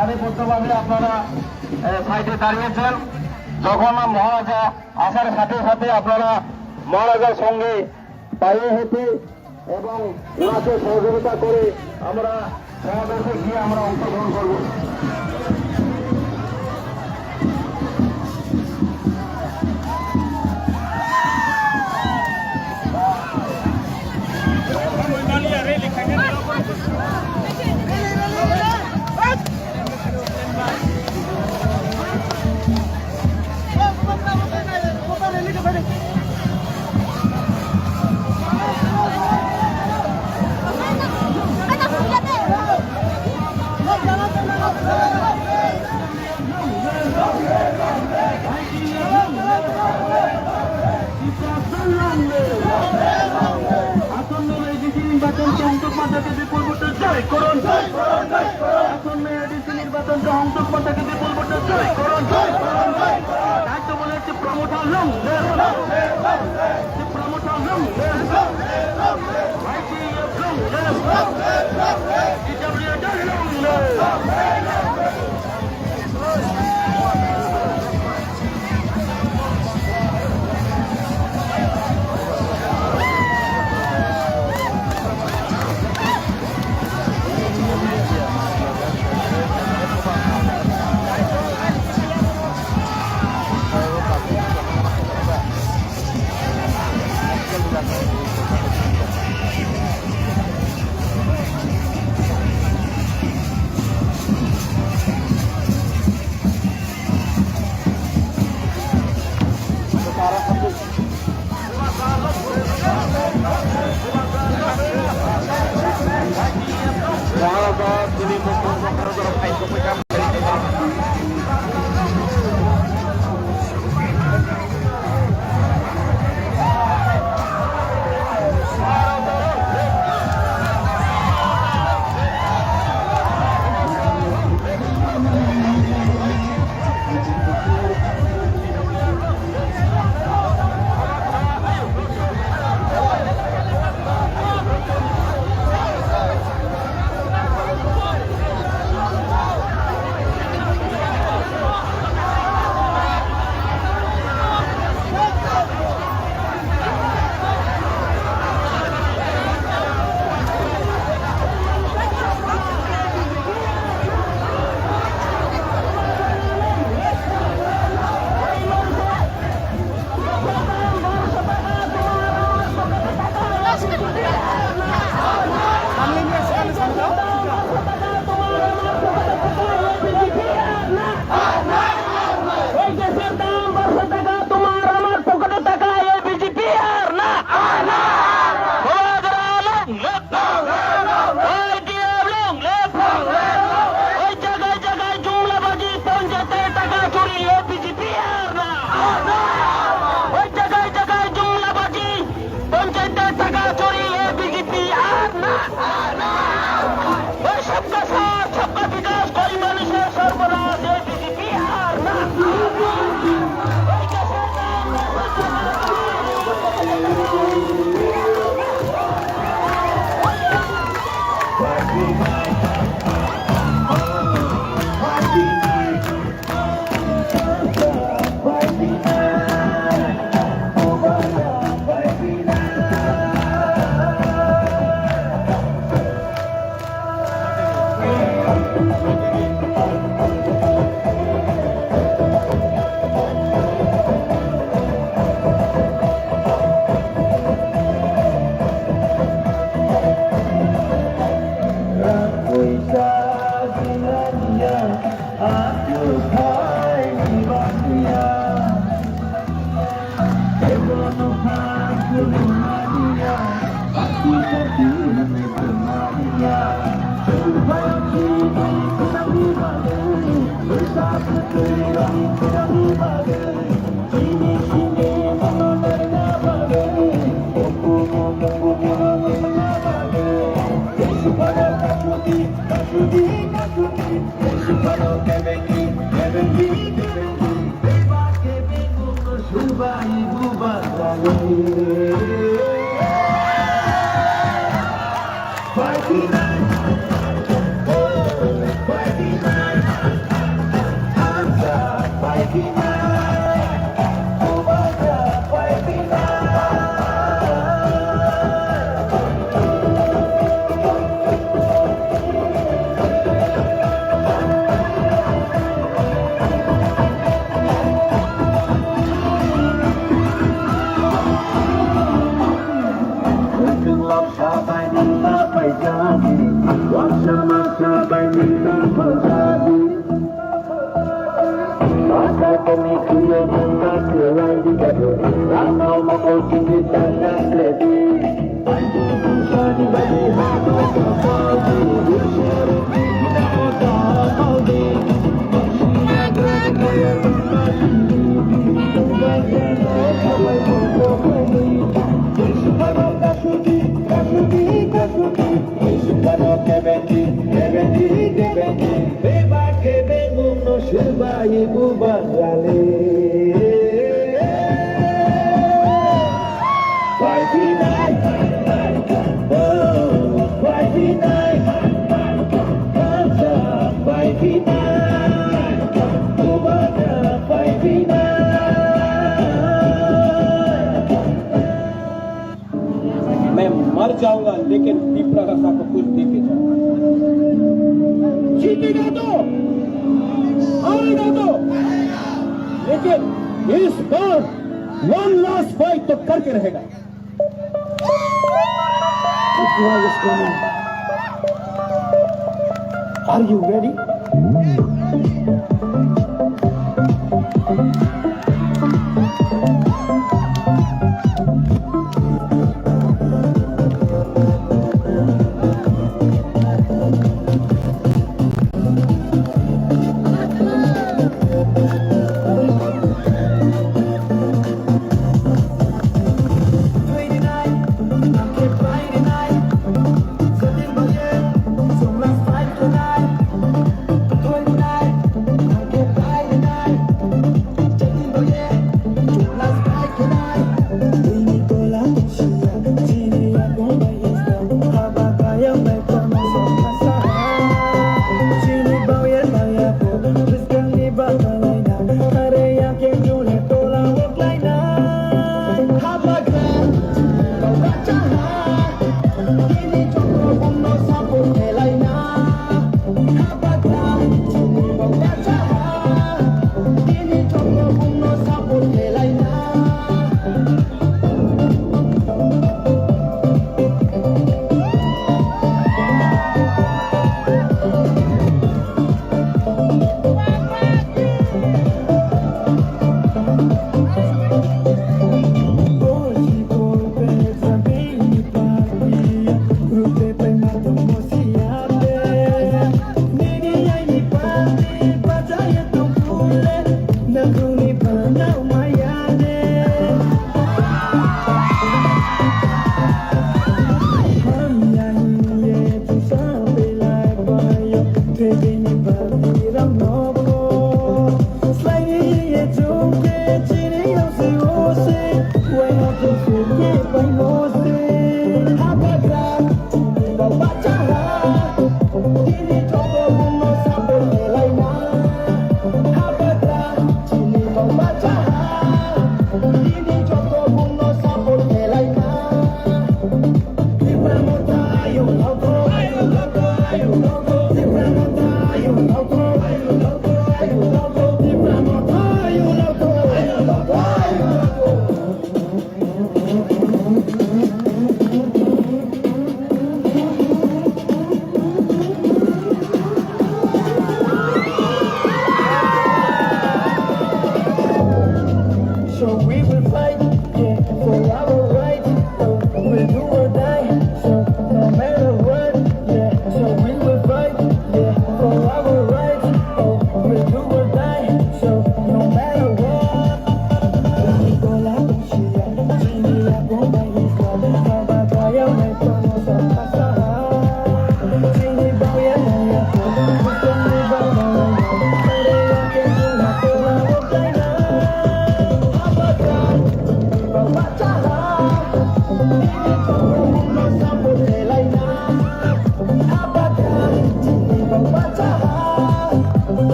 সারিবদ্ধভাবে আপনারা সাইডে দাঁড়িয়েছেন। যখন মহারাজা আসার সাথে সাথে আপনারা মহারাজার সঙ্গে পায়ে হেঁটে এবং ওনাকে সহযোগিতা করে আমরা সমাবেশে গিয়ে আমরা অংশগ্রহণ করব। Party night. Ibu Bangale Friday night oh Friday night Friday night Friday night मैं मर जाऊंगा लेकिन पीपरा का सबको कुछ दे के जाऊंगा जीतेगा तो आएगा तो लेकिन इस बार वन लास्ट फाइट तो करके रहेगा Are you ready?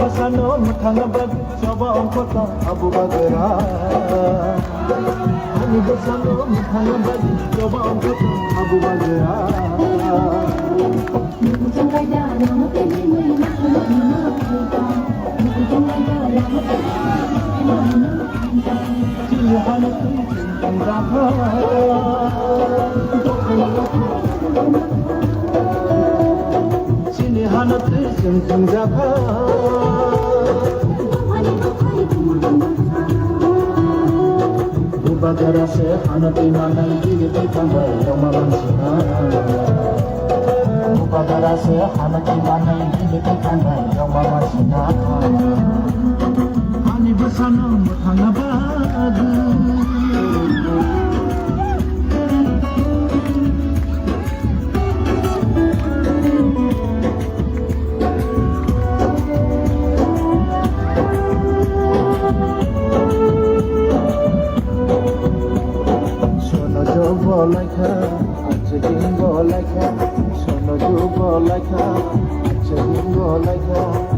Sanom Tanabag Sabang Kota Abu Bagara Hani Sanom Tanabag Sabang Kota Abu Bagara Sini hanat sentang jaka Bagara se hanat imanan digi tanggal Ramadan sina Bagara se hanat imanan digi tanggal Ramadan sina Hani bersama muthanabad Bolaka, Jagin Bolaka, Sonoju Bolaka, Jagin Bolaka,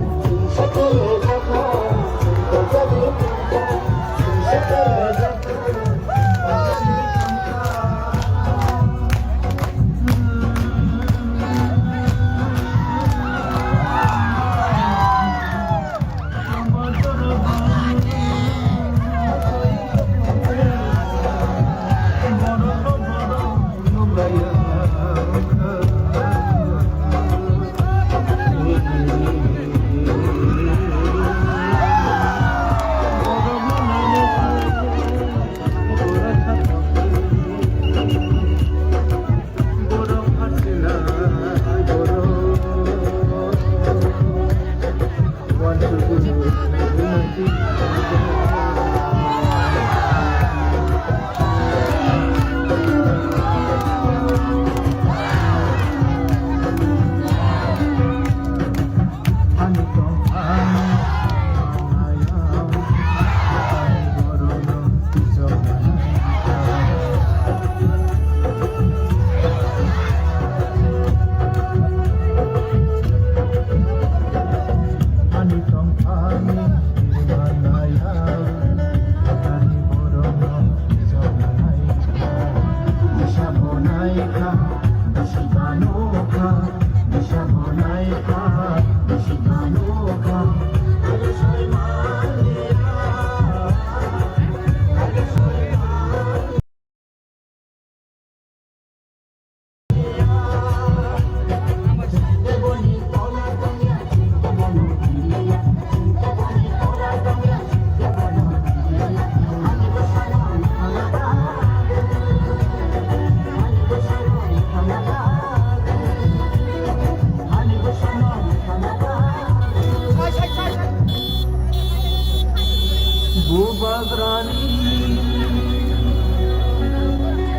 Bubagrani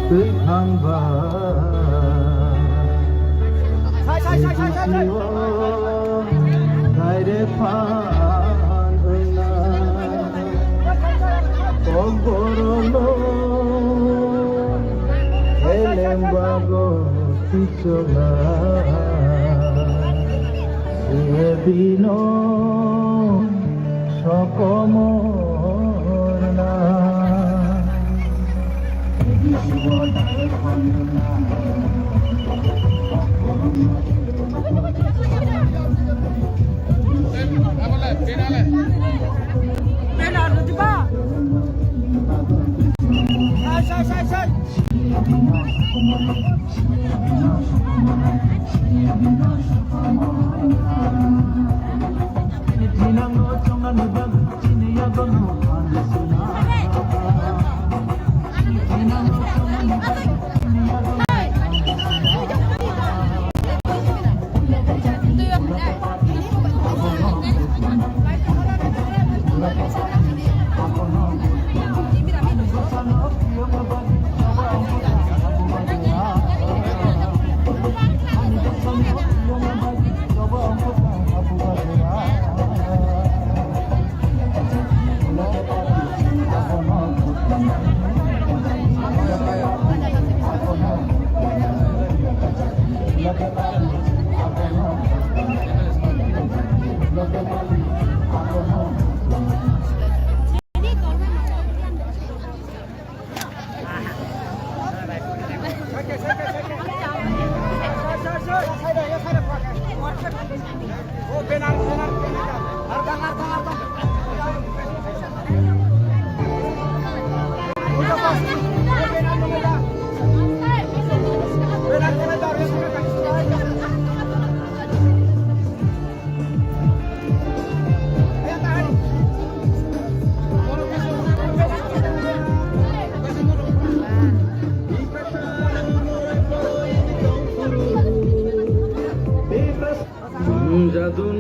Tuhanba Gaire pan hoina Ogorono Elembago Tichola Sebino Sokomo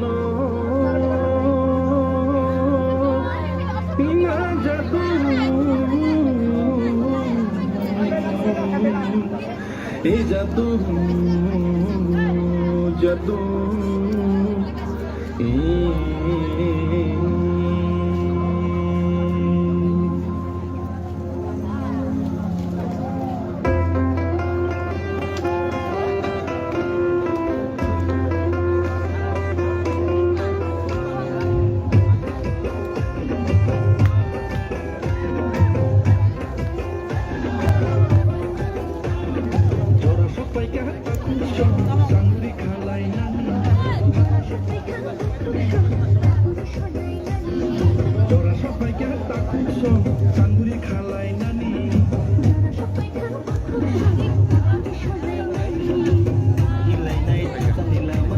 জানো না জাদু এ জাদু জাদু চাঙ্গুরি খালাই নানি হিলাই নাই নিলাম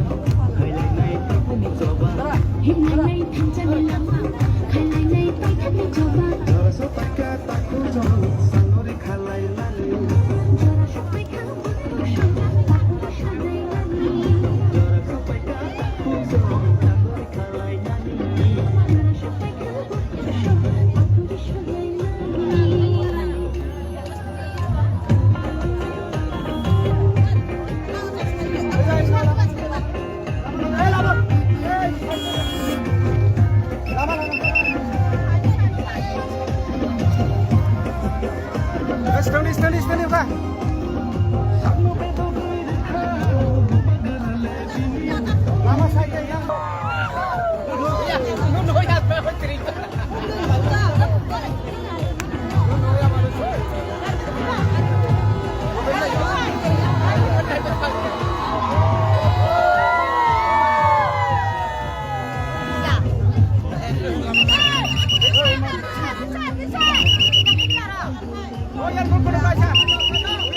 হাইলাই নাই তাপুনি জবা Himlay nay tham cha ni lama, khalay nay tay tham ni joba. জরা সপাইকা তাকু জবা চাঙ্গুরি খালাই নানি Jara shopai khang tu shoba, tahu shalay nani. জরা সপাইকা তাকু জবা চাঙ্গুরি খালাই নানি Jara shopai khang tu shoba, tahu shalay nani. Steady, Pak. Lama saja ya. Oh, yang berpura-pura.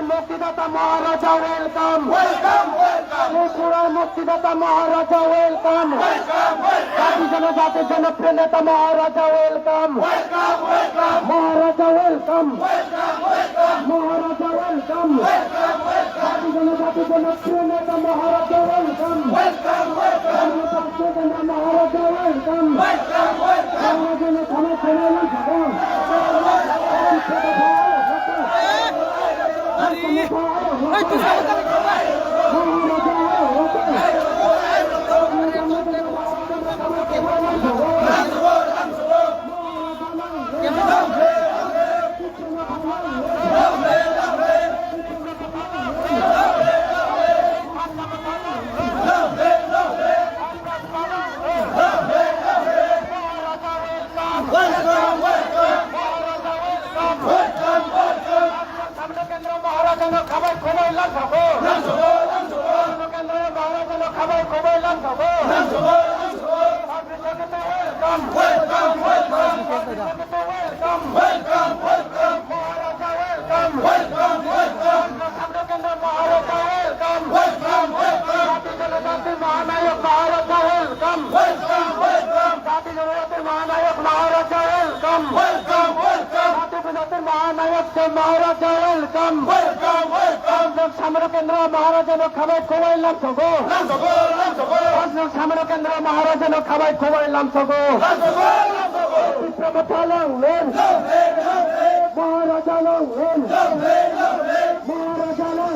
মুক্তিদাতা মহারাজা welcome, ত্রিপুরার মুক্তিদাতা মহারাজা welcome, জাতি জনজাতির জনপ্রিয় নেতা মহারাজা ওয়েলকাম, মহারাজা ওয়েলকাম, মহারাজা ওয়েলকাম, জাতি জনজাতির জনপ্রিয় নেতা মহারাজা ওয়েলকাম, মহারাজা ওয়েলকাম, মহারাজা থানা ছেড়ে থাকুন। Welcome, welcome. ছাত্র কেন্দ্র মহারাজা ওয়েলকাম, জাতীয় জনতান্ত্রিক মহানায়ক মহারাজা ওয়েলকাম, জাতীয় জনতান্ত্রিক মহানায়ক মহারাজা ওয়েলকাম, জাতীয় জনতান্ত্রিক মহানায়ক মহারাজা ওয়েলকাম, ছাত্র কেন্দ্র মহারাজা খাবাই খোয়াইলাম সগো, ছাত্র কেন্দ্র মহারাজা খাবাই খোয়াইলাম সগো, বিপ্লব লং মহারাজা লং মহারাজা লং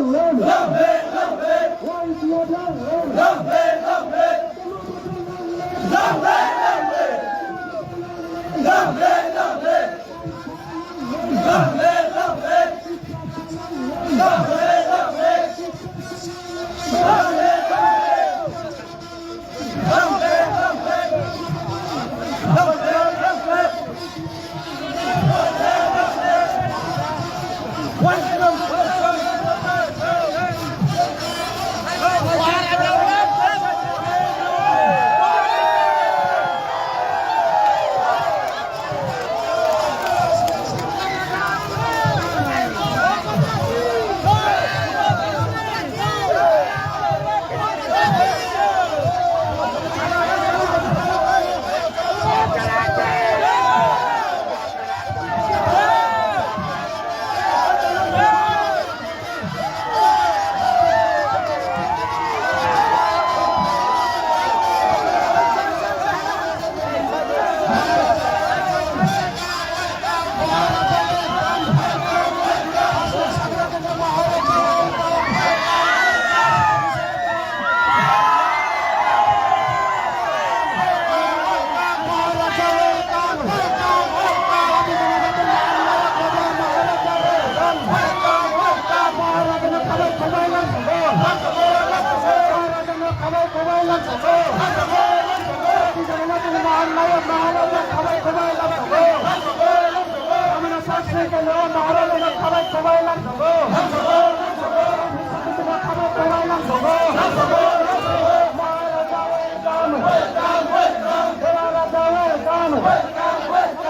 মহানায়ক মহারাজা ওয়েলকাম,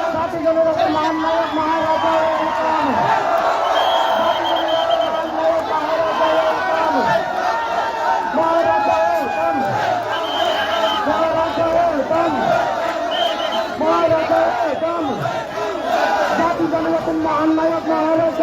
জাতীয় জনতা মহারাজা ওয়েলকাম, মহানায়ক মহারাজা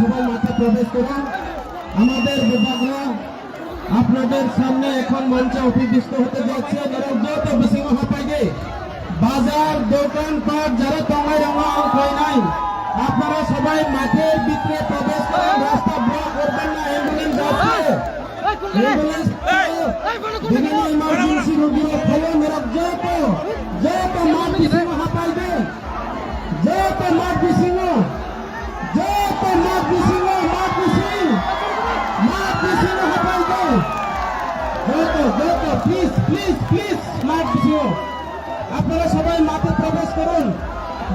সবাই মাঠে প্রবেশ করুন। আমাদের বিভাগরা আপনাদের সামনে এখন মঞ্চে অভিবিষ্ট হতে যাচ্ছে। যত বেশি হাঁপাইবে বাজার দোকানপাট যারা টঙায় রঙা হয় নাই সবাই মাঠের ভিতরে প্রবেশ করেন, রাস্তা ব্লক করবেন না, অ্যাম্বুলেন্স আছে, অ্যাম্বুলেন্স বিভিন্ন ইমার্জেন্সি রোগীর খবর মেরা যত মাঠ বিছিন্ন হাঁপাইবে, যত মাঠ বিছিন্ন, যত মাঠ বিছিন্ন, মাঠ বিছিন্ন হাঁপাইবে, যত প্লিজ প্লিজ প্লিজ মাঠ বিছিন্ন। আপনারা সবাই মাঠে প্রবেশ করুন।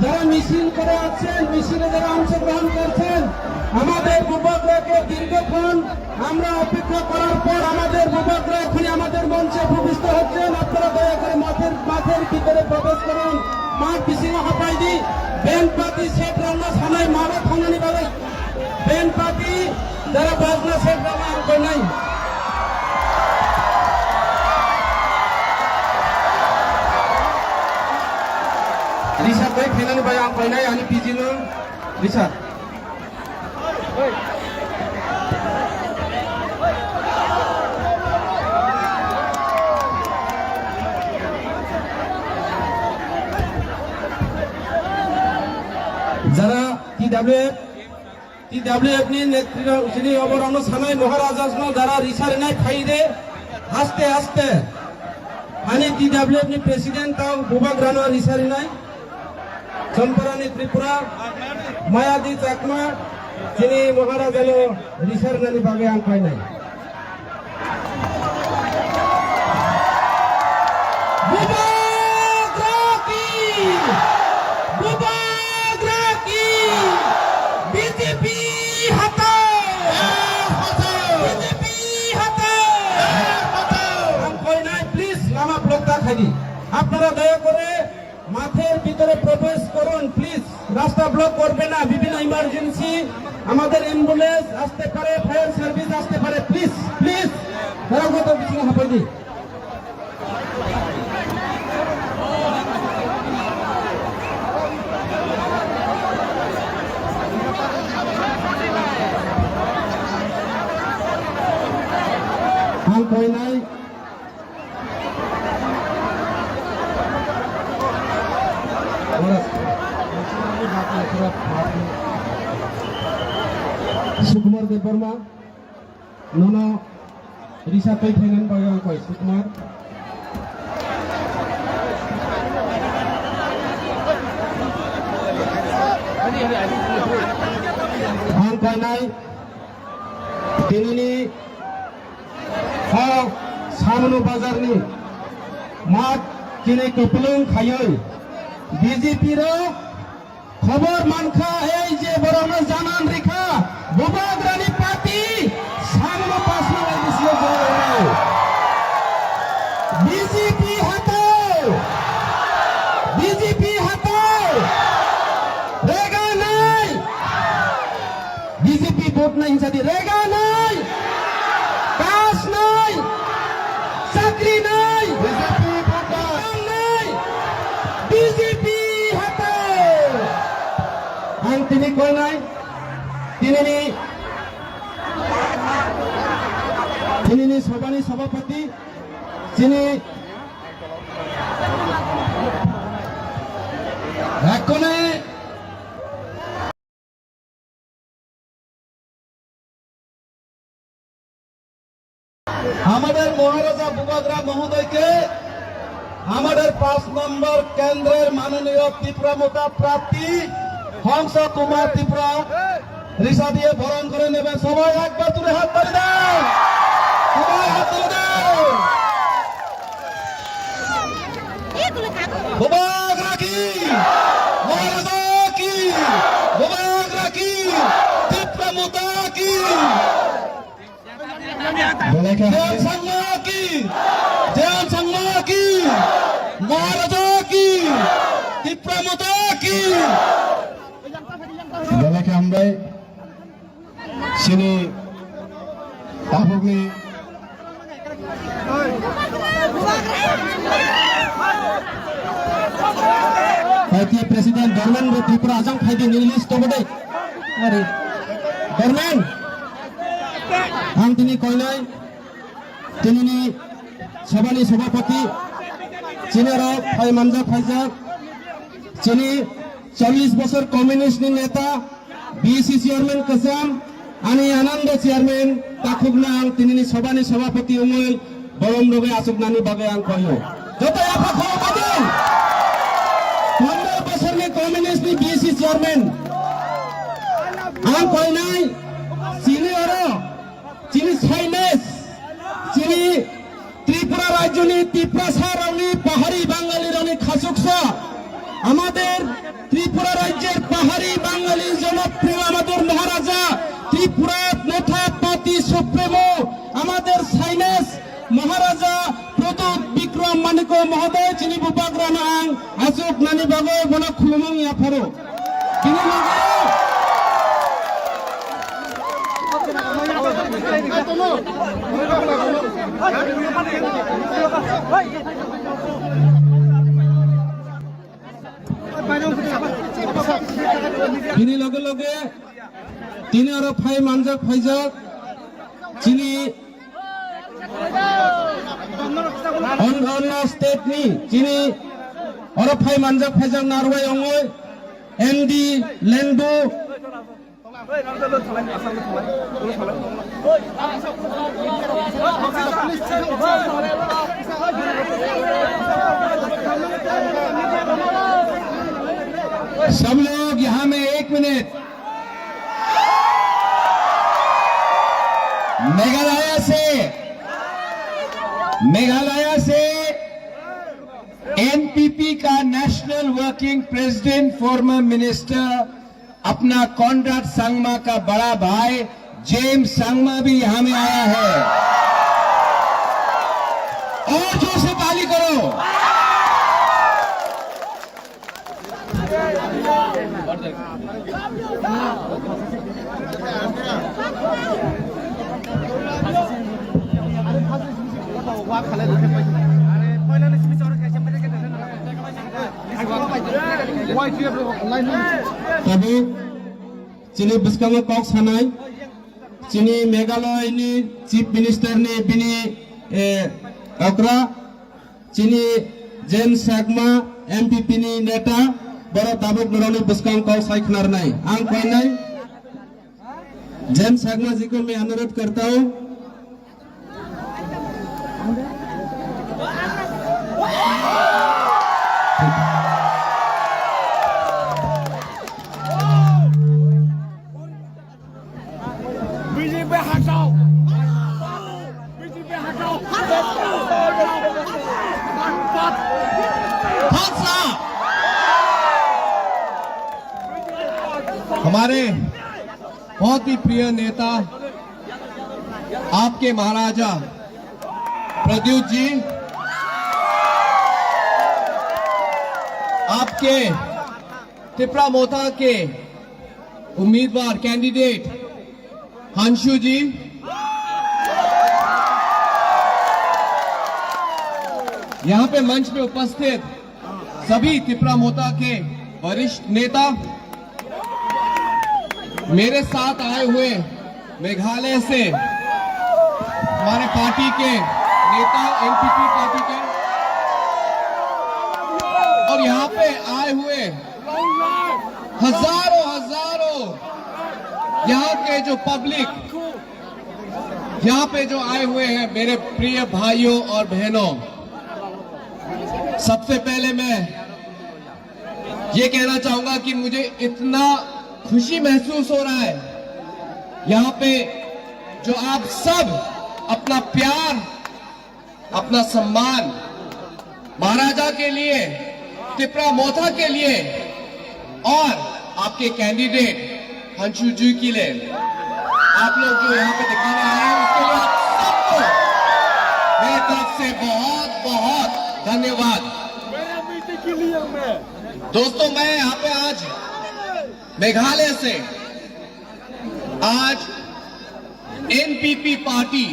যারা মিছিল করে আছেন, মিছিলে যারা অংশগ্রহণ করছেন, আমাদের যুবকরাকে দীর্ঘক্ষণ আমরা অপেক্ষা করার পর আমাদের যুবকরা এখন আমাদের মঞ্চে ভূমিষ্ঠ হচ্ছেন। আপনারা দয়া করে মাঠের ভিতরে প্রবেশ করুন। মাঠ বিছিন্ন হাঁপাই দি ব্যান্ড পার্টি সেট রান্না সামনে মারা থানানি পাবে, ব্যান্ড পার্টি যারা বাজনা সেট রান্না আর নাই। রিসা কই ফেনানি ভাই আং কইনাই আনি পিজিনো রিসা যারা টিডব্লিউএফ ni নেতৃত্ব যিনি অবরণ সানাই মহারাজাস যারা রিসার নাই ফাইদে আস্তে আস্তে আনি টিডব্লিউএফ ni প্রেসিডেন্ট তাও ভূভাগ রানো রিসারি নাই চম্পারানি ত্রিপুরা মায়াদি চাকমা যিনি মহারাজানো রিসার নানি ভাবে আং পাই নাই বিজেপি হাতাও বিজেপি হাতাও আং কই নাই প্লিজ লামা ব্লকটা খাইদি আপনারা দয়া করে মাঠের ভিতরে প্রবেশ করুন প্লিজ রাস্তা ব্লক করবে না বিভিন্ন ইমার্জেন্সি আমাদের অ্যাম্বুলেন্স আসতে পারে ফায়ার সার্ভিস আসতে পারে প্লিজ প্লিজ তারা কত কিছু হবে দি কই নাই सुकुमार देव वर्मा नोनो रिसा तै फैनान बागां कय सुकुमार आं कयनाय दिनैनि सामनु बाजारनि माठ किने कपिलुं खायै बीजेपी रो खबर मानखा এই যে বড় জানান রেখা ভূভাগরানি পার্টি সামনে পাশে লাগিয়েছিল বিজেপি হাতাও রেগা নাই বিজেপি ভোট নাই হিসাবে রেগা নাই কাজ নাই চাকরি নাই বিজেপি ভোট নাই বিজেপি তিনি কই নাই তিনি সভানি সভাপতি যিনি এখনে আমাদের মহারাজা ভূভাগরা মহোদয়কে আমাদের 5 নম্বর কেন্দ্রের মাননীয় ত্রিপুরা মোটা প্রার্থী হংস কুমার ত্রিপুরা রিসা দিয়ে বরণ করে নেবেন সবাই একবার তুলে হাত তালি দাও সবাই হাত তুলে দাও ভূভাগ রাখি মহারাজা কি ভূভাগ রাখি ত্রিপুরা মোটা কি জয় সংঘ কি জয় সংঘ কি মহারাজা কি ত্রিপুরা মোটা কি বেলাকে আমরা sini tahbugni Parti Presiden Dorman Tripura Ajang Khaidi Nilis Tobodai Ari Dorman Ang tini koinai tini Sabani Sabapati Chinero Phai Manja Phaijak Chini 40 বছর কমিউনিস্ট নেতা BEC चेयरमैन कसम आणि आनंद चेयरमैन ताखुगना आं तिनि सभानि सभापति उमल बरम रगे आसुकनानि बागे आं कयो जत आफा खबर बादिन 15 बोसोरनि कम्युनिस्ट नि BEC चेयरमैन आं कयनाय चिनि अरो चिनि साइनेस चिनि त्रिपुरा राज्यनि तिप्रासारनि पाहाड़ी बांगालिरनि खासुकसा আমাদের ত্রিপুরা রাজ্যের পাহাড়ি বাঙালি জনপ্রিয় আমাদের মহারাজা ত্রিপুরা নেতা পাতি সুপ্রিমো আমাদের সাইনেস মহারাজা প্রদূত বিক্রম মানিক মহোদয় চিনি বুপাগ্রাম আং আসুক নানি বাগো বনা খুলুমং ইয়াফারো তিনি তিনি লগে লগে তিনি আর ফাই মানজাক ফাইজাক চিনি অন্য স্টেট নি চিনি আর ফাই মানজাক ফাইজাক নারওয়াই অঙ্গয় এমডি লেন্ডু सब लोग यहाँ में 1 मिनट मेघालय से एनपीपी का national working president former minister अपना कॉन्ट्रैक्ट संगमा का बड़ा भाई जेम्स संगमा भी यहाँ में आया है और जोर से ताली करो। तभी चिनी बिस्कांग कॉक्स हनाई चिनी मेघालय नि चीफ मिनिस्टर ने बिनी अकरा चिनी जेम्स संगमा एमपीपी नि नेता बड़ा दाबुक नरनी बिस्कांग कॉक्स साइखनार नहीं आंग कोई नहीं जेम्स संगमा जी को मैं अनुरोध करता हूँ बीजेपी हटाओ हमारे बहुत ही प्रिय नेता आपके महाराजा प्रद्युत जी आपके त्रिपुरा मोता के उम्मीदवार कैंडिडेट हंशु जी यहाँ पे मंच में उपस्थित सभी त्रिपुरा मोता के वरिष्ठ नेता मेरे साथ आए हुए मेघालय से हमारे पार्टी के नेता एनपीपी पार्टी के और यहाँ पे आए हुए हजारों यहाँ के जो पब्लिक यहाँ पे जो आए हुए हैं मेरे प्रिय भाइयों और बहनों, सबसे पहले मैं ये कहना चाहूंगा कि मुझे इतना खुशी महसूस हो रहा है यहाँ पे जो आप सब अपना प्यार अपना सम्मान महाराजा के लिए त्रिपुरा मोथा के लिए और आपके कैंडिडेट हंशु जी के लिए आप लोग जो यहाँ पे दिखाने आए हैं उसके लिए आप सबको मेरी तरफ से बहुत बहुत धन्यवाद। दोस्तों मैं यहाँ पे आज मेघालय से आज NPP party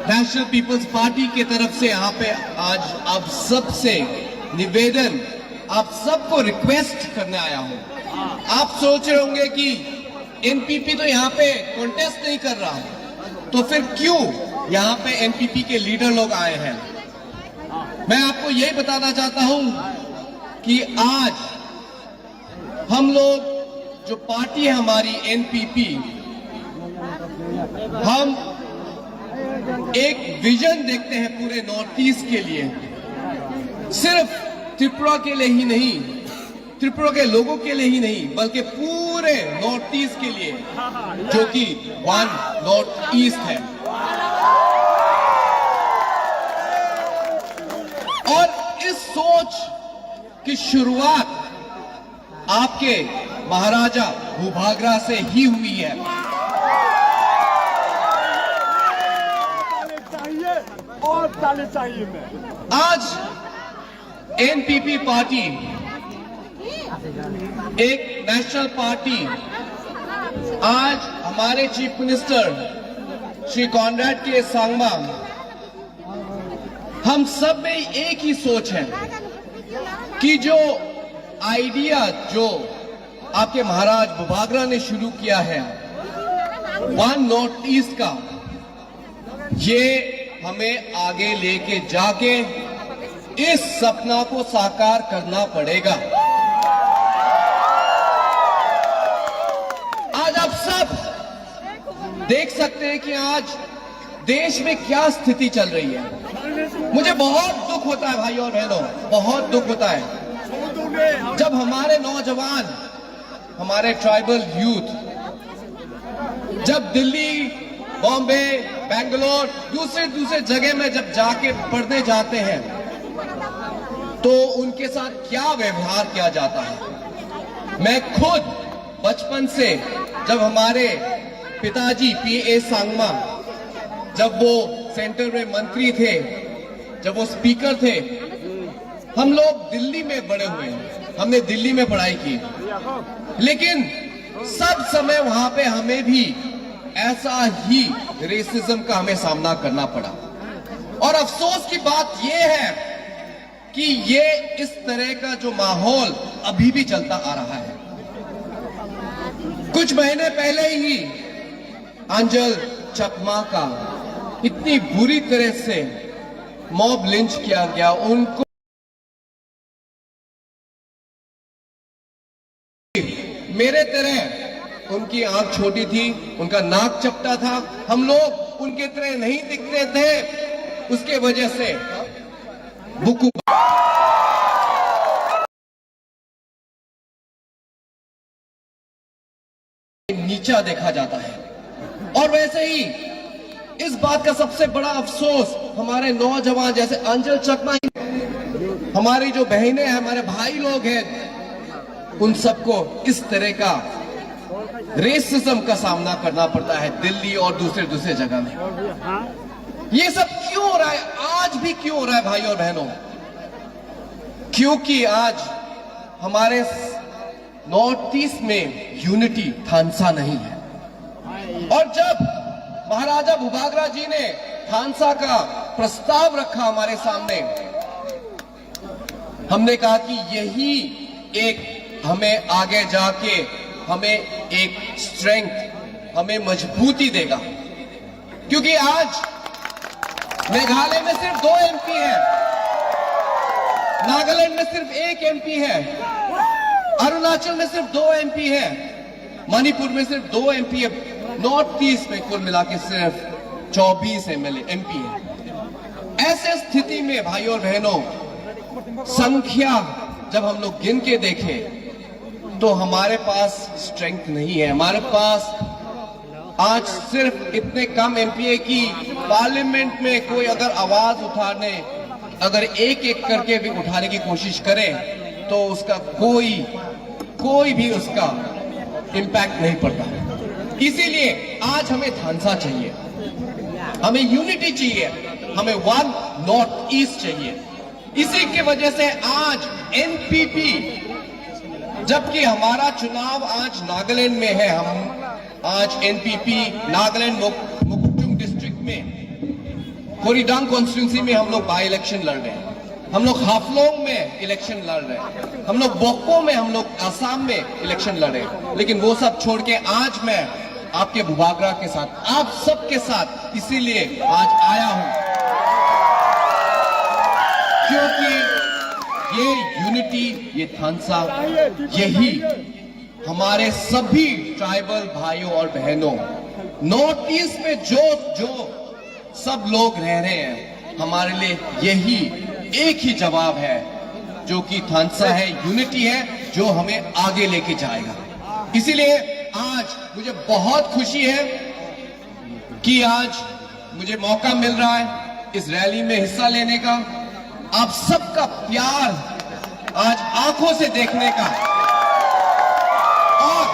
national people's party की तरफ से यहाँ पे आज आप सबसे निवेदन आप सबको रिक्वेस्ट करने आया हूँ। आप सोच रहे होंगे कि एनपीपी तो यहाँ पे कॉन्टेस्ट नहीं कर रहा है तो फिर क्यों यहाँ पे एनपीपी के लीडर लोग आए हैं। मैं आपको यही बताना चाहता हूँ कि आज हम लोग जो पार्टी है हमारी एनपीपी, हम एक विजन देखते हैं पूरे नॉर्थ ईस्ट के लिए, सिर्फ त्रिपुरा के लिए ही नहीं, त्रिपुरा के लोगों के लिए ही नहीं, बल्कि पूरे नॉर्थ ईस्ट के लिए, जो कि वन नॉर्थ ईस्ट है। और इस सोच की शुरुआत आपके महाराजा भूभागरा से ही हुई है। और ताले चाहिए मैं। आज एनपीपी पार्टी एक नेशनल पार्टी, आज हमारे चीफ मिनिस्टर श्री कॉनरेड के सांगमा, हम सब में एक ही सोच है कि जो आइडिया जो आपके महाराज भूभागरा ने शुरू किया है वन नॉर्थ ईस्ट का, ये हमें आगे लेके जाके इस सपना को साकार करना पड़ेगा। आज आप सब देख सकते हैं कि आज देश में क्या स्थिति चल रही है। मुझे बहुत दुख होता है भाई और बहनों, बहुत दुख होता है जब हमारे नौजवान, हमारे ट्राइबल यूथ जब दिल्ली, बॉम्बे, बेंगलोर, दूसरे जगह में जब जाके पढ़ने जाते हैं तो उनके साथ क्या व्यवहार किया जाता है। मैं खुद बचपन से, जब हमारे पिताजी पीए सांगमा, जब वो सेंटर में मंत्री थे, जब वो स्पीकर थे, हम लोग दिल्ली में बड़े हुए हैं, हमने दिल्ली में पढ़ाई की, लेकिन सब समय वहां पे हमें भी ऐसा ही रेसिज्म का हमें सामना करना पड़ा। और अफसोस की बात यह है कि ये इस तरह का जो माहौल अभी भी चलता आ रहा है। कुछ महीने पहले ही अंजल चकमा का इतनी बुरी तरह से मॉब लिंच किया गया, उनको मेरे तरह उनकी आंख छोटी थी, उनका नाक चपटा था, हम लोग उनके तरह नहीं दिखते थे, उसके वजह से बुकु नीचा देखा जाता है। और वैसे ही इस बात का सबसे बड़ा अफसोस हमारे नौजवान जैसे अंजल चकमा, हमारी जो बहनें हैं, हमारे भाई लोग हैं, उन सबको इस तरह का रेसिज्म का सामना करना पड़ता है दिल्ली और दूसरे जगह में। ये सब क्यों हो रहा है? आज भी क्यों हो रहा है भाई और बहनों? क्योंकि आज हमारे नॉर्थ ईस्ट में यूनिटी थानसा नहीं है। और जब महाराजा भूभागरा जी ने थानसा का प्रस्ताव रखा हमारे सामने, हमने कहा कि यही एक हमें आगे जाके हमें एक स्ट्रेंथ, हमें मजबूती देगा। क्योंकि आज मेघालय में सिर्फ 2 एमपी है, नागालैंड में सिर्फ 1 एमपी है, अरुणाचल में सिर्फ 2 एमपी है, मणिपुर में सिर्फ 2 एमपी है, नॉर्थ ईस्ट में कुल मिला के सिर्फ 24 एमपी है। ऐसे स्थिति में भाई और बहनों, संख्या जब हम लोग गिन के देखें तो हमारे पास स्ट्रेंथ नहीं है। हमारे पास आज सिर्फ इतने कम एमपी है कि पार्लियामेंट में कोई अगर आवाज उठाने, अगर एक करके भी उठाने की कोशिश करे तो उसका कोई भी उसका इम्पैक्ट नहीं पड़ता। इसीलिए आज हमें थानसा चाहिए, हमें यूनिटी चाहिए, हमें वन नॉर्थ ईस्ट चाहिए। इसी की वजह से आज एनपीपी, जबकि हमारा चुनाव आज नागालैंड में है, हम आज एनपीपी नागालैंड मुकुटुंग डिस्ट्रिक्ट में कोरीडांग कॉन्स्टिट्यूंसी में हम लोग बाई इलेक्शन लड़ रहे हैं, हम लोग हाफलोंग में इलेक्शन लड़ रहे हैं, हम लोग बोको में, हम लोग असम में इलेक्शन लड़े। लेकिन वो सब छोड़ के आज मैं आपके भूभागरा के साथ, आप सबके साथ इसीलिए आज आया हूं क्योंकि ये यूनिटी, ये थानसा, यही हमारे सभी ट्राइबल भाइयों और बहनों, नॉर्थ ईस्ट में जो सब लोग रह रहे हैं, हमारे लिए यही एक ही जवाब है, जो कि थानसा है, यूनिटी है, जो हमें आगे लेके जाएगा। इसीलिए आज मुझे बहुत खुशी है कि आज मुझे मौका मिल रहा है इस रैली में हिस्सा लेने का, आप सबका प्यार आज आंखों से देखने का, और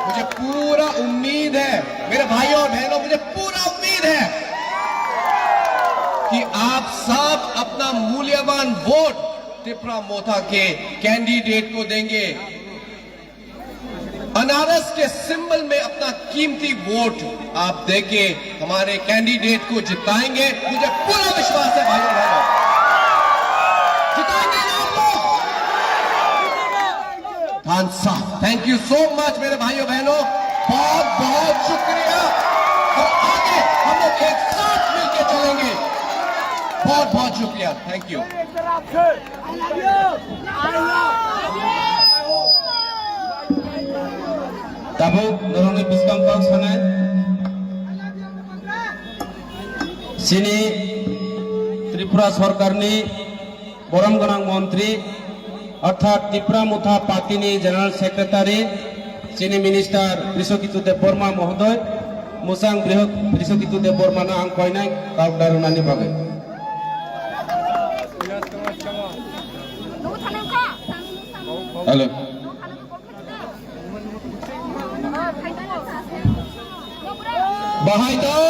मुझे पूरा उम्मीद है, मेरे भाइयों और बहनों, मुझे पूरा उम्मीद है कि आप सब अपना मूल्यवान वोट तिपरा मोथा के कैंडिडेट को देंगे। अनारस के सिंबल में अपना कीमती वोट आप देके हमारे कैंडिडेट को जिताएंगे। मुझे पूरा विश्वास है भाइयों बहनों, जिताएंगे ना आप लोग। थानसा, थैंक यू सो मच मेरे भाइयों बहनों, बहुत बहुत शुक्रिया, और आगे हम लोग एक साथ मिलकर चलेंगे। बहुत बहुत शुक्रिया, थैंक यू। दाबो नरंनि बिस्कांपाक सानाय सिनी त्रिपुरा सरकारनि बरम गोनां मन्त्री अर्थात त्रिपुरा मुथा पार्टीनि जनरल सेक्रेटारि सिनी मिनिस्टार बृषकितु देब बर्मा महोदय मुसां बृषकितु देब बर्मानो आं कयनाय गावदारुनानि बागै हेलो बाहायदों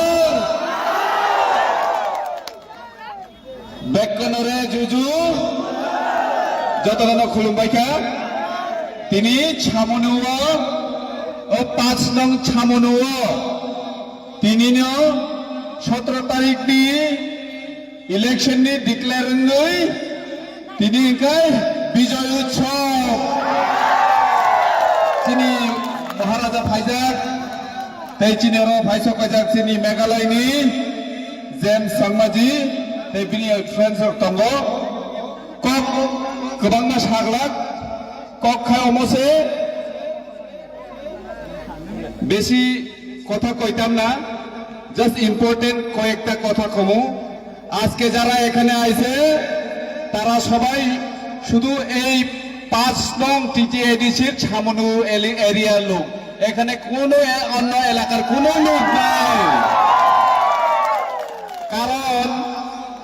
बेक्कनरे जुजु जतन खुलुमबायखा तिनि छामनुआ ओ 5 नং छामनुआ तिनिनो 17 तारिखनि इलेक्शननि डिक्लेरेंगै तिनिकै विजय उत्सव सिनि महाराजा फाइजाक तैचिनेरो फाइसो कजाक सिनि मेघालयनि जेम्स संगमाजी तैबिनि फ्रेंड्स ऑफ तंगो कक गोबांना सागलाक कक खायमसे बेसी कथा कइताम ना জাস্ট ইম্পর্টেন্ট কয়েকটা কথা কমু আজকে যারা এখানে আইছে তারা সবাই শুধু এই 5 নং টিটিএডিসির ছামনু এরিয়ার লোক এখানে কোনো অন্য এলাকার কোনো লোক নাই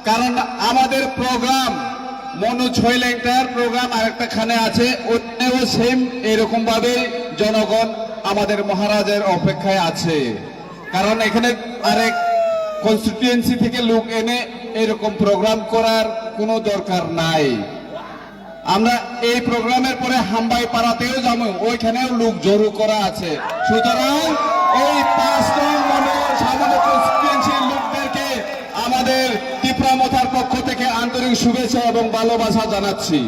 কারণ আমাদের প্রোগ্রাম মনো ছয়লেংটার প্রোগ্রাম আরেকটা খানে আছে ওটাও সেম এরকম ভাবে জনগণ আমাদের মহারাজের অপেক্ষায় আছে কারণ এখানে আরেক কনস্টিটিউয়েন্সি থেকে লোক এনে এরকম প্রোগ্রাম করার কোনো দরকার নাই আমরা এই প্রোগ্রামের পরে হামবাই পাড়াতেও যাবো ওইখানেও লোক জড়ো করা আছে সুতরাং এই 5 নং সামনে কনস্টিটিউয়েন্সির লোকদেরকে আমাদের ত্রিপুরা মোথার পক্ষ থেকে আন্তরিক শুভেচ্ছা এবং ভালোবাসা জানাচ্ছি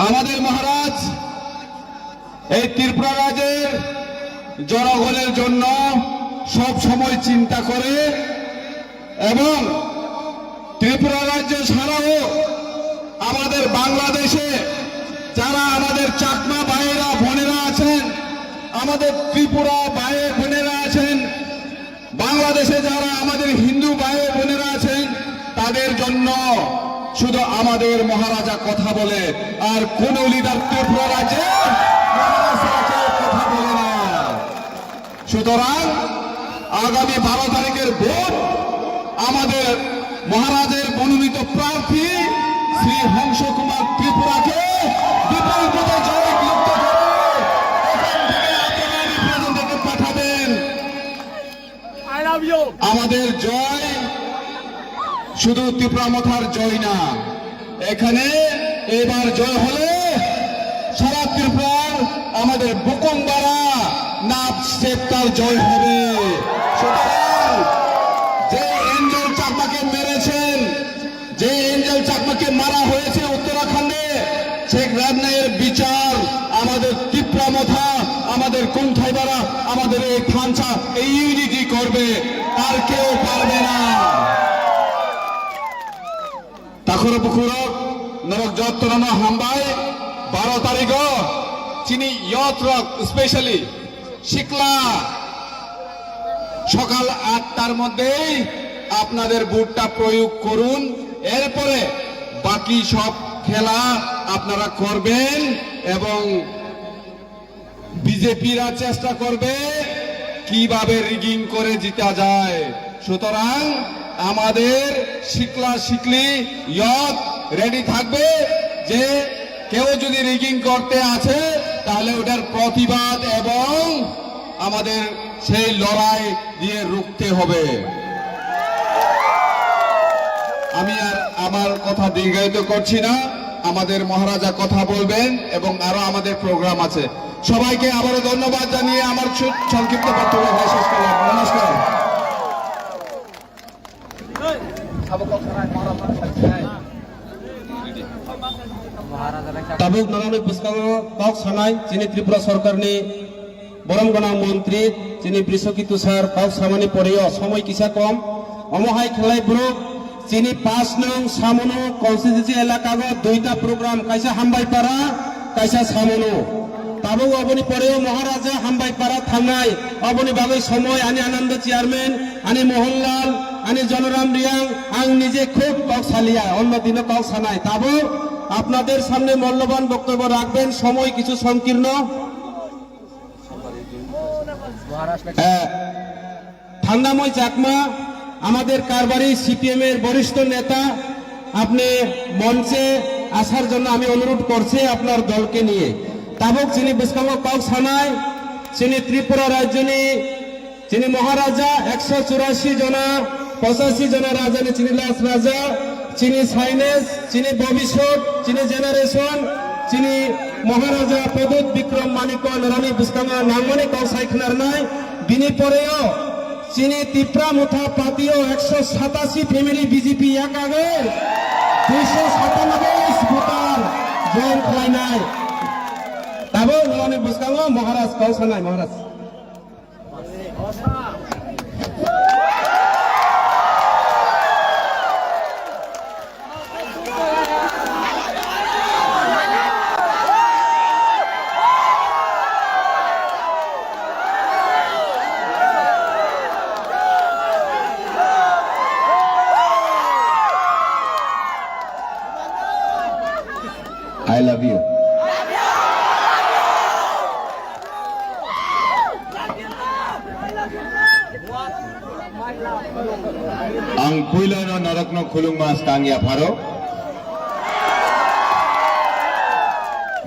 আমাদের মহারাজ এই ত্রিপুরা রাজ্যের জনগণের জন্য সব সময় চিন্তা করে এবং ত্রিপুরা রাজ্য ছাড়াও আমাদের বাংলাদেশে যারা আমাদের চাকমা ভাইয়েরা বোনেরা আছেন আমাদের ত্রিপুরা ভাই বোনেরা আছেন বাংলাদেশে যারা আমাদের হিন্দু ভাই বোনেরা আছেন তাদের জন্য শুধু আমাদের মহারাজা কথা বলে আর কোন লিডার ত্রিপুরা রাজ্যে কথা বলে না সুতরাং আগামী 12 তারিখের ভোট আমাদের মহারাজের মনোনীত প্রার্থী শ্রী হংস কুমার ত্রিপুরাকে বিপুল ভোটে জয়যুক্ত করে এখান থেকে আপনারা রিপ্রেজেন্টেটিভ পাঠাবেন আমাদের জয় শুধু ত্রিপুরা মোথার জয় না এখানে এবার জয় হলে সারা ত্রিপুরার আমাদের বুকুংবাড়া নাব সেক্টর জয় হবে সুতরাং যে এঞ্জেল চাকমাকে মেরেছেন যে এঞ্জেল চাকমাকে মারা হয়েছে উত্তরাখণ্ডে শেখ রাজনায়ের বিচার আমাদের ত্রিপুরা মোথা আমাদের কুমথাইবাড়া আমাদের এই থানসা এই ইউনিটি করবে আর কেউ পারবে না তাখর পুকুরক নরক যত্ন হামবাই 12 তারিখ চিনি ইয়ত রক স্পেশালি শিকলা সকাল 8টার মধ্যেই আপনাদের বুটটা প্রয়োগ করুন। এরপরে বাকি সব খেলা আপনারা করবেন এবং বিজেপিরা চেষ্টা করবে কিভাবে রিগিং করে জিতা যায়। সুতরাং আমাদের শিকলা শিকলি ইয়ত রেডি থাকবে যে কেউ যদি রিগিং করতে আছে তাহলে ওটার প্রতিবাদ এবং আমাদের সেই লড়াই দিয়ে রুখতে হবে। আমি আর আমার কথা দীর্ঘায়িত করছি না, আমাদের মহারাজা কথা বলবেন এবং আরো আমাদের প্রোগ্রাম আছে। সবাইকে আবারও ধন্যবাদ জানিয়ে আমার সংক্ষিপ্ত বক্তব্য শেষ করলাম। নমস্কার। તાબુક નારાયણ પુસ્તકો કક સનાય ચીની ત્રિપુરા સરકારની বরমগনা মন্ত্রী চিনি বৃষকি তুষার কক সামানি পড়েও সময় কিসা কম অমহাই খেলাই ব্রুক চিনি 5 নং সামনো কনস্টিটিউন্সি এলাকাগ দুইটা প্রোগ্রাম কাইসা হামবাইপাড়া কাইসা সামনো তাবুক অবনি পড়েও মহারাজা হামবাইপাড়া থানায় অবনি বাগৈ সময় আনি আনন্দ চেয়ারম্যান আনি মোহনলাল আনি জনরাম রিয়াং আং নিজে খুব কক সালিয়া অন্য দিনে কক সানায় তাবুক আপনাদের সামনে মূল্যবান বক্তব্য রাখবেন, সময় কিছু সংকীর্ণ। ঠান্ডাময় চাকমা আমাদের কারবারি সিপিএম এর বরিষ্ঠ নেতা, আপনি মঞ্চে আসার জন্য আমি অনুরোধ করছি আপনার দলকে নিয়ে। তাবুক চিনি বিস্কাঙ্গ কক সানায় চিনি ত্রিপুরা রাজ্যনি চিনি মহারাজা 184 জনা 85 জনা রাজানি চিনি লাস রাজা চিনি সাইনেস চিনি ভবিষ্যৎ চিনি জেনারেশন চিনি মহারাজা প্রদুত বিক্রম মানিক রানী বিস্কাঙ্গা নাংমানি কক সাইখনার নাই বিনি পরেও চিনি তিপ্রা মুথা পাতিও 187 ফ্যামিলি বিজেপি এক আগে 297 ভোটার জয়েন খাই নাই তাবো রানী বিস্কাঙ্গা মহারাজ cock Sanai Maharaj. I love you. Ang puilo no narak no khulung mas kangya pharo.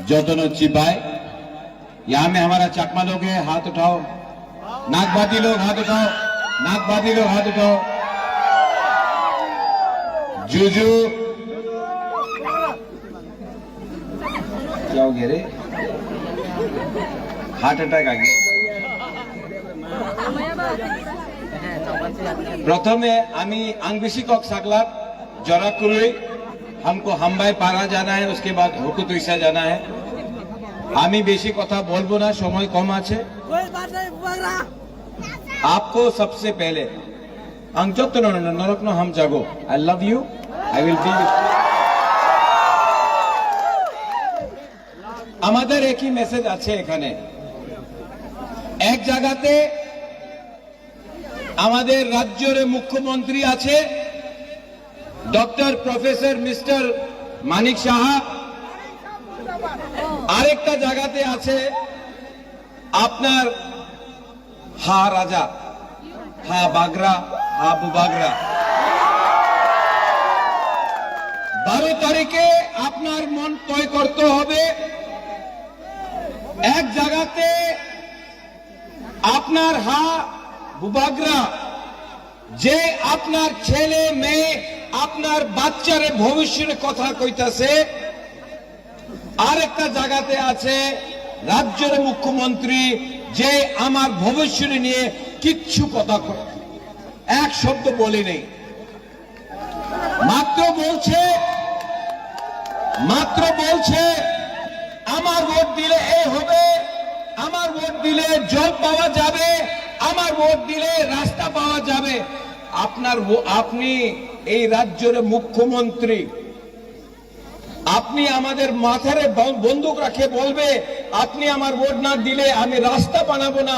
जोतनो चिपाए यहाँ में हमारा चकमा लोग है, हाथ उठाओ। नागबादी लोग हाथ उठाओ, नागबादी लोग हाथ उठाओ। जूजू क्या हो गया रे? हार्ट अटैक आ गया। प्रथमे आमी आंगबिशी कक सागला जरा कुरुई हमको हम्बाई पारा जाना है, उसके बाद हुकुतुइसा जाना है। आमी बेशी कथा बोलबो ना, समय कम आछे। आपको सबसे पहले अंजोत्तन नरकनो हम जागो आई love you, I will be আমাদের একই মেসেজ আছে এখানে। এক জায়গাতে আমাদের রাজ্যের মুখ্যমন্ত্রী আছে doctor professor mister Manik Saha, আরেকটা জায়গাতে আছে আপনার হা রাজা, হা বাগরা, হা বুবাগরা। 12 তারিখে আপনার মন তয় করতে হবে। এক জায়গাতে আপনার হা বুবাগরা যে আপনার ছেলে মেয়ে আপনার বাচ্চার ভবিষ্যতের কথা কইতাছে, আরেকটা জায়গাতে আছে রাজ্যের মুখ্যমন্ত্রী যে আমার ভবিষ্যৎ নিয়ে কিচ্ছু কথা কয়, এক শব্দ বলি নেই, মাত্র বলছে আমার ভোট দিলে এ হবে, আমার ভোট দিলে জল পাওয়া যাবে, আমার ভোট দিলে রাস্তা পাওয়া যাবে। আপনি এই রাজ্যের মুখ্যমন্ত্রী, আপনি আমাদের মাথারে বন্দুক রাখে বলবে আপনি আমার ভোট না দিলে আমি রাস্তা বানাবো না,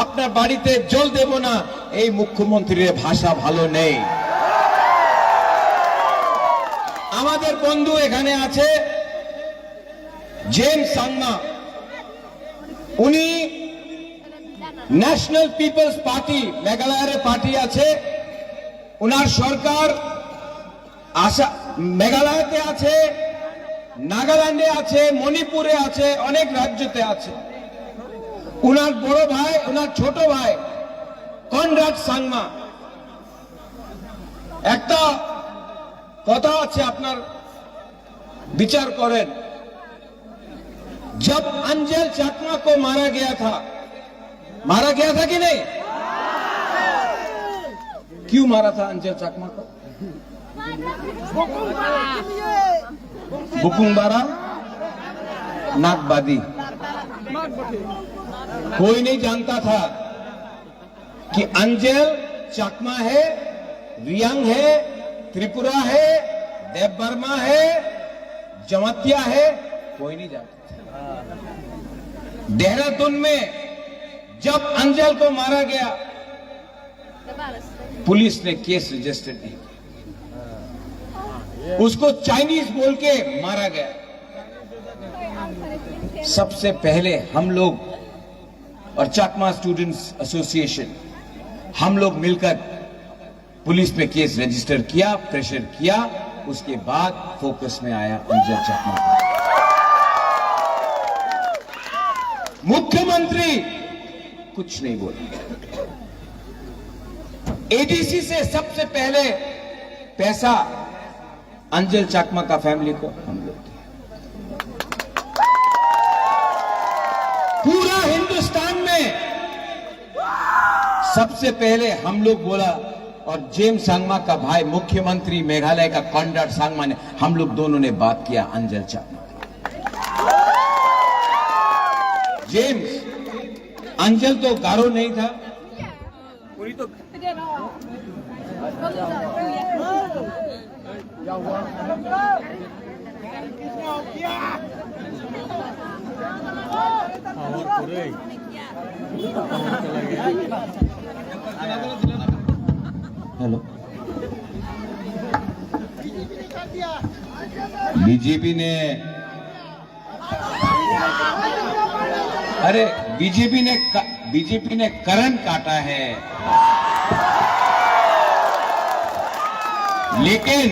আপনার বাড়িতে জল দেব না, এই মুখ্যমন্ত্রীর ভাষা ভালো নেই। আমাদের বন্ধু এখানে আছে জেমস সাংমা, উনি ন্যাশনাল পিপলস পার্টি, মেঘালয়ের পার্টি আছে, উনার সরকার মেঘালয়তে আছে, নাগাল্যান্ডে আছে, মণিপুরে আছে, অনেক রাজ্যতে আছে। উনার বড় ভাই, উনার ছোট ভাই কনরাড সাংমা। একটা কথা আছে, আপনার বিচার করেন। जब अंजल चाकमा को मारा गया था कि नहीं? क्यों मारा था अंजल चाकमा को? बुकुंबारा नागबादी। कोई नहीं जानता था कि अंजल चाकमा है, रियांग है, त्रिपुरा है, देव बर्मा है, जमातिया है, कोई नहीं जानता। देहरादून में जब अंजल को मारा गया, पुलिस ने केस रजिस्टर नहीं किया, उसको चाइनीज बोल के मारा गया। सबसे पहले हम लोग और चाकमा स्टूडेंट्स एसोसिएशन, हम लोग मिलकर पुलिस में केस रजिस्टर किया, प्रेशर किया, उसके बाद फोकस में आया अंजल चाकमा। मुख्यमंत्री कुछ नहीं बोले। एडीसी से सबसे पहले पैसा अंजल चाकमा का फैमिली को हम लोग दिया। पूरा हिंदुस्तान में सबसे पहले हम लोग बोला, और जेम्स सांगमा का भाई मुख्यमंत्री मेघालय का कॉनराड सांगमा ने, हम लोग दोनों ने बात किया अंजल चाकमा। जेम्स, अंजल तो गारो नहीं था, हेलो, बीजेपी ने, अरे बीजेपी ने करंट काटा है, लेकिन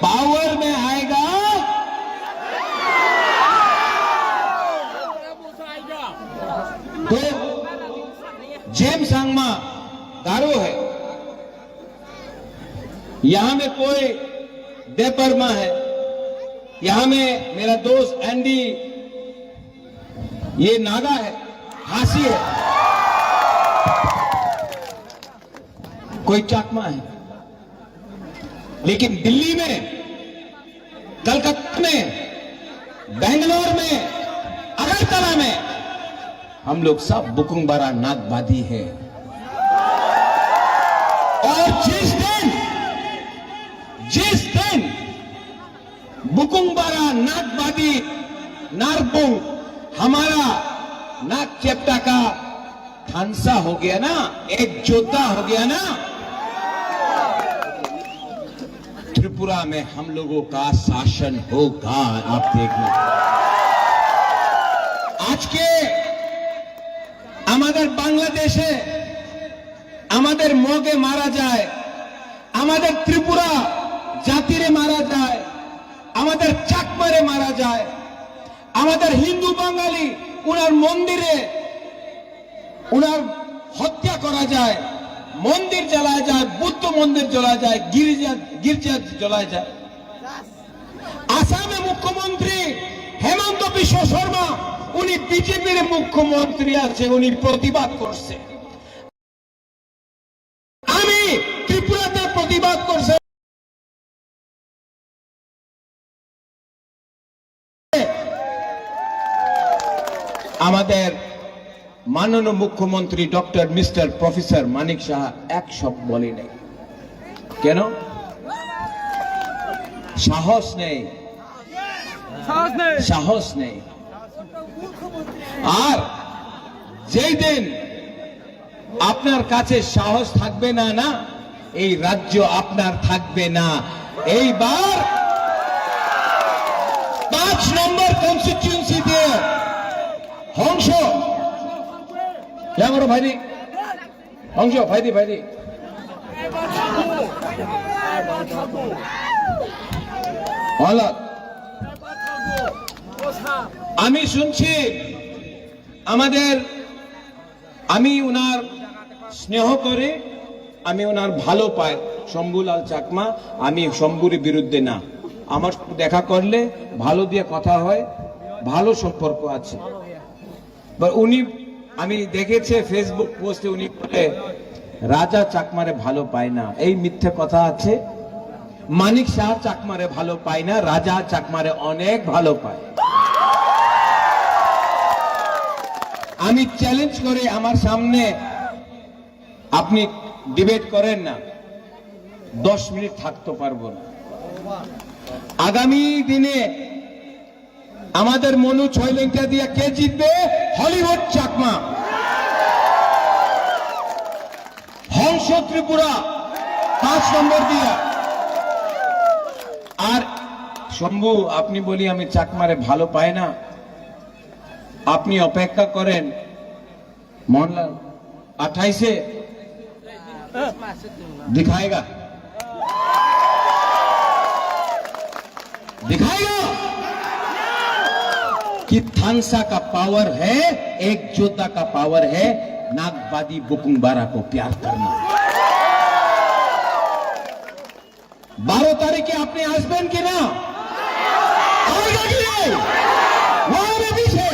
पावर में आएगा तो जेम्स सांगमा गारो है, यहां में कोई देपरमा है, यहां में मेरा दोस्त एंडी ये नागा है, हासी है, कोई चाकमा है, लेकिन दिल्ली में, कलकत्ता में, बेंगलोर में, अगरतला में हम लोग सब बुकुंबारा नागबादी है। और जिस दिन बुकुंबारा नागबादी नारपुंग हमारा नाग चेप्टा का थानसा हो गया ना, एक जोधा हो गया ना, त्रिपुरा में हम लोगों का शासन होगा। आप देखना, आज के আমাদের বাংলাদেশে আমাদের মগে মারা যায়, আমাদের ত্রিপুরা জাতিরে মারা যায়, আমাদের চাকমারে মারা যায়, আমাদের হিন্দু বাঙালি উনার মন্দিরে উনার হত্যা করা যায়, মন্দির জ্বালায় যায়, বুদ্ধ মন্দির জ্বলা যায়, গির্জা জ্বলা যায়। আসামে মুখ্যমন্ত্রী হেমন্ত বিশ্ব শর্মা, উনি বিজেপির মুখ্যমন্ত্রী আছে, উনি প্রতিবাদ করছে। আমি ত্রিপুরাতে প্রতিবাদ করছে, আমাদের মাননীয় মুখ্যমন্ত্রী doctor mister professor Manik Saha এক শব্দ বলে নেই। কেন? সাহস নেই, সাহস নেই। আর যেই দিন আপনার কাছে সাহস থাকবে না, না এই রাজ্য আপনার থাকবে না। এইবার 5 নম্বর কনস্টিটিউয়েন্সি দিয়ে হংস আমার ভাইদি হংস ভাইদি আমি শুনছি আমি উনার স্নেহ করে, আমি ওনার ভালো পাই শম্ভুলাল চাকমা। আমি শম্ভুর বিরুদ্ধে না, আমার দেখা করলে ভালো দিয়ে কথা হয়, ভালো সম্পর্ক আছে। উনি আমি দেখেছি ফেসবুক পোস্টে উনি বলে রাজা চাকমারে ভালো পায় না, এই মিথ্যে কথা আছে। মানিক শাহ চাকমারে ভালো পায় না, রাজা চাকমারে অনেক ভালো পায়। আমি চ্যালেঞ্জ করে আমার সামনে আপনি ডিবেট করেন না, 10 মিনিট থাকতে পারবো না। আগামী দিনে আমাদের মনু 6 লেঙ্কা দিয়ে কে জিতবে? হলিউড চাকমা। হংস ত্রিপুরা 5 নম্বর দিয়া। আর শম্ভু আপনি বলি আমি চাকমারে ভালো পাই না, আপনি অপেক্ষা করেন मोहनलाल 28 दिखाएगा कि थानसा का पावर है, एक जोधा का पावर है नागबादी बुकुंबारा को प्यार करना। 12 तारीख आपने हस्बैंड के ना आएगा कि नहीं? वहां में पीछे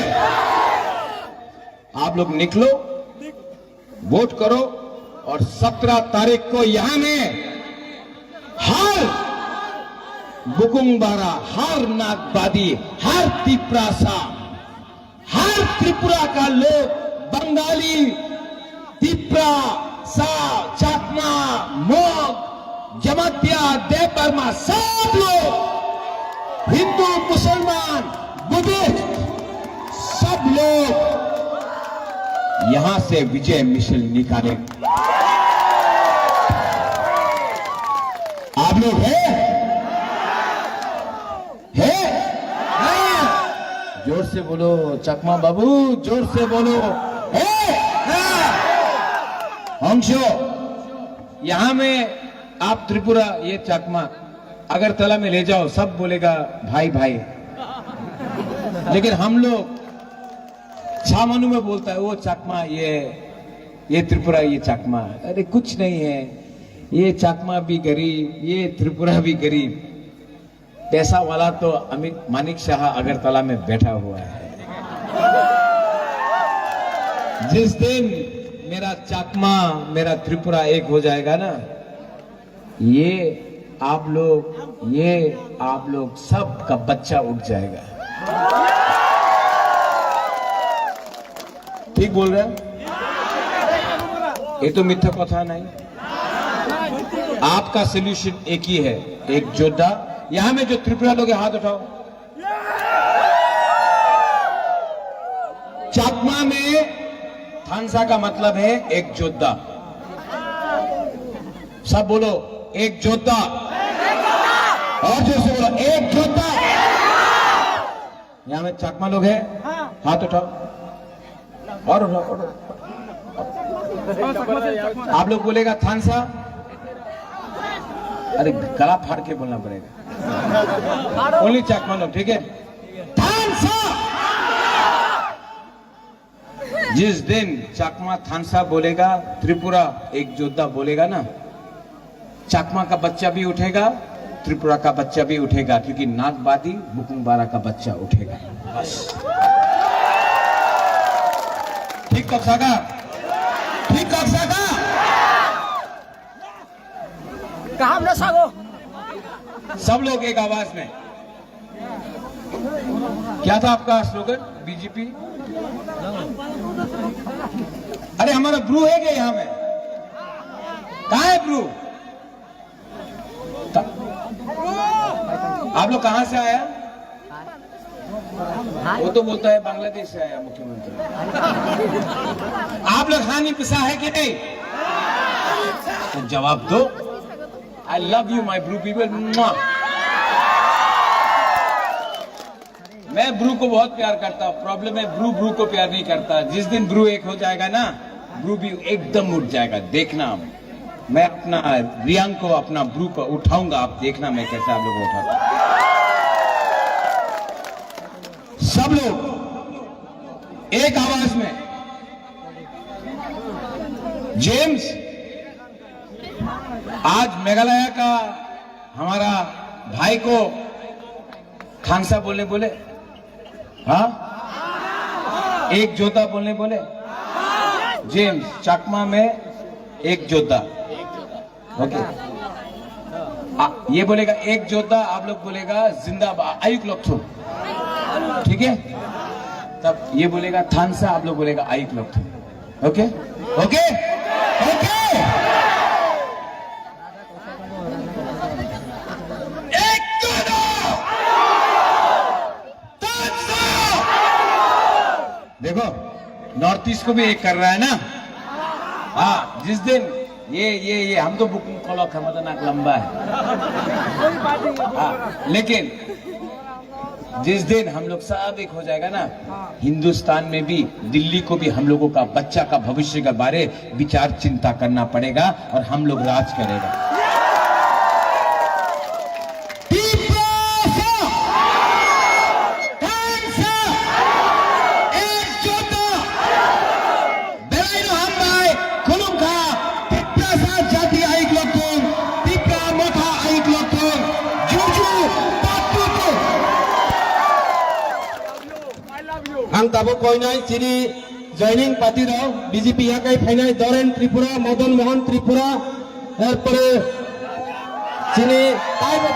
आप लोग निकलो, वोट करो और 17 तारीख को यहां में हर बुकुंबारा, हर नागबादी, हर तिपरासा, हर त्रिपुरा का लोग, बंगाली, तिपरा, सा, चाकमा, मोग, जमातिया, देवबर्मा, सब लोग, हिंदू, मुसलमान, बुद्धिस्ट, सब लोग यहां से विजय मिशल निकाले। आप लोग हैं? जोर से बोलो चकमा बाबू, जोर से बोलो। हंसो यहां में आप त्रिपुरा, ये चकमा अगरतला में ले जाओ, सब बोलेगा भाई भाई। लेकिन हम लोग छामनु में बोलता है वो चकमा, ये त्रिपुरा, ये चकमा। अरे कुछ नहीं है, ये चकमा भी गरीब, ये त्रिपुरा भी गरीब। पैसा वाला तो अमित मानिक शाह अगरतला में बैठा हुआ है। जिस दिन मेरा चकमा, मेरा त्रिपुरा एक हो जाएगा ना, ये आप लोग सब का बच्चा उठ जाएगा। ठीक बोल रहे हैं? ये तो मिथ्या कथा नहीं। आपका सॉल्यूशन एक ही है, एक योद्धा। यहां में जो त्रिपुरा लोग हाथ उठाओ। चाकमा में थानसा का मतलब है एक योद्धा। सब बोलो एक योद्धा, और जोर से बोलो एक योद्धा। यहां में चाकमा लोग हैं, हाथ उठाओ और उठाओ। आप लोग बोलेगा थानसा, अरे गला फाड़ के बोलना पड़ेगा। ओनली चाकमा लोग, ठीक है? थानसा। जिस दिन चाकमा थानसा बोलेगा, त्रिपुरा एक योद्धा बोलेगा ना, चाकमा का बच्चा भी उठेगा, त्रिपुरा का बच्चा भी उठेगा, क्योंकि नागबादी बुकुंबारा का बच्चा उठेगा। बस ठीक कब्जा, ठीक कब्जा कहाँ न सागो। सब लोग एक आवाज में। क्या था आपका स्लोगन? बीजेपी। अरे हमारा ब्रू है क्या यहां में? कहाँ है ब्रू? आप लोग कहां से आया? वो तो बोलता है बांग्लादेश से आया मुख्यमंत्री। आप लोग हानि पिसा है कि नहीं? तो जवाब दो। I love you my Bru people. मैं ब्रू को बहुत प्यार करता हूँ। प्रॉब्लम है ब्रू को प्यार नहीं करता। जिस दिन ब्रू एक हो जाएगा ना, ब्रू भी एकदम उठ जाएगा। देखना, मैं अपना रियांग को अपना ब्रू को उठाऊंगा। आप देखना मैं कैसे आप लोग को उठाता हूं। सब लोग एक आवाज में, जेम्स, आज मेघालय का हमारा भाई को खांसा बोले हाँ, एक जोधा बोले जेम्स चकमा में एक जोधा। ओके, ये बोलेगा एक जोधा, आप लोग बोलेगा जिंदाबाद आयुक लोग। ठीक है, तब ये बोलेगा थानसा, आप लोग बोलेगा आयुक लोग। Okay okay okay. एक जोधा, थानसा। देखो नॉर्थ ईस्ट को भी एक कर रहा है ना। हाँ, जिस दिन ये हम तो बुकिंग खोलो खतरनाक लंबा है। हाँ, लेकिन जिस दिन हम लोग सब एक हो जाएगा ना, हिंदुस्तान में भी, दिल्ली को भी हम लोगों का बच्चा का भविष्य के बारे विचार चिंता करना पड़ेगा और हम लोग राज करेगा। आं दाबो कोइनाय सिरि जॉइनिंग पार्टी रो बीजेपी याकाय फाइनाय दरेन त्रिपुरा मदन मोहन त्रिपुरा एरपरे सिनि ताइबो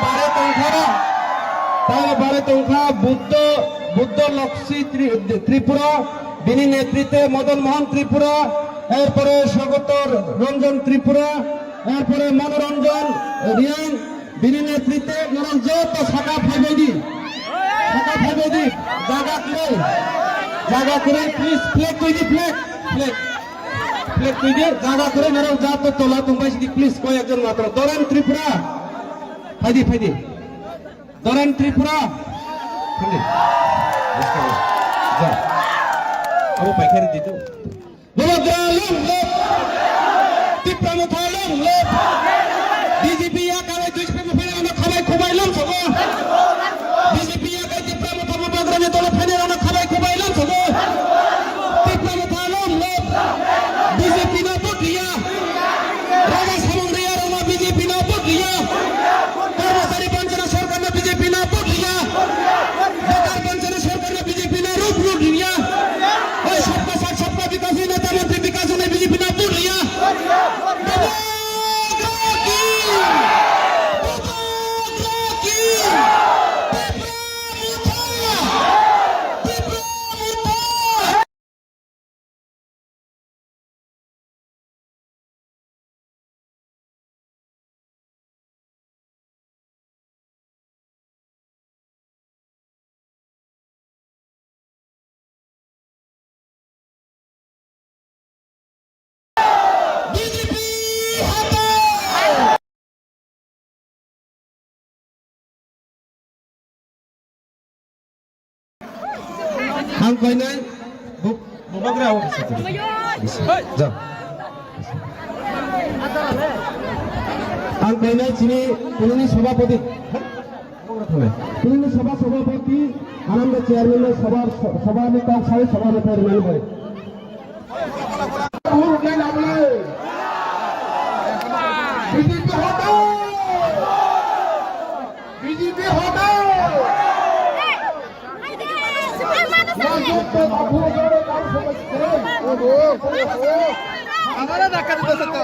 बारे तंखा बुद्ध लक्ष्मी त्रिपुरा बिनि नेतृत्वे मदन मोहन त्रिपुरा एरपरे स्वागत रंजन त्रिपुरा एरपरे मनोरंजन रियान बिनि नेतृत्वे नरंजन शाखा फाइबायदि जागा करे प्लीज फ्लैग कोई दी फ्लैग कोई दी जागा करे नरम जा तो तोला तुम दी प्लीज कोई एक जन मात्र दरेन त्रिपुरा फाइदी दरेन त्रिपुरा जा अब पैखारी दी तो बोलो त्रिपुरा में थालम बीजेपी या काले दुष्पे में फेरे ना खबाई खुबाइलम सबो बीजेपी या का त्रिपुरा में तब बगरा ने तोला फेरे ना खबाई खुबाइलम सबो त्रिपुरा में थालम बीजेपी ना वोट लिया राजा समुद्रिया रोमा बीजेपी ना वोट लिया कर्मचारी पंचना सरकार ने बीजेपी ना वोट लिया बेकार पंचना सरकार ने बीजेपी ना रूप लिया और सबका साथ सबका विकास नेता मंत्री विकास ने बीजेपी ना वोट लिया हम कोई नहीं बगरा हो जा हम कोई नहीं चिनी पुलिनी सभापति आनंद चेयरमैन सभा में कल सारे सभा में चेयरमैन भाई बीजेपी हटाओ हमारा धक्का देता सकता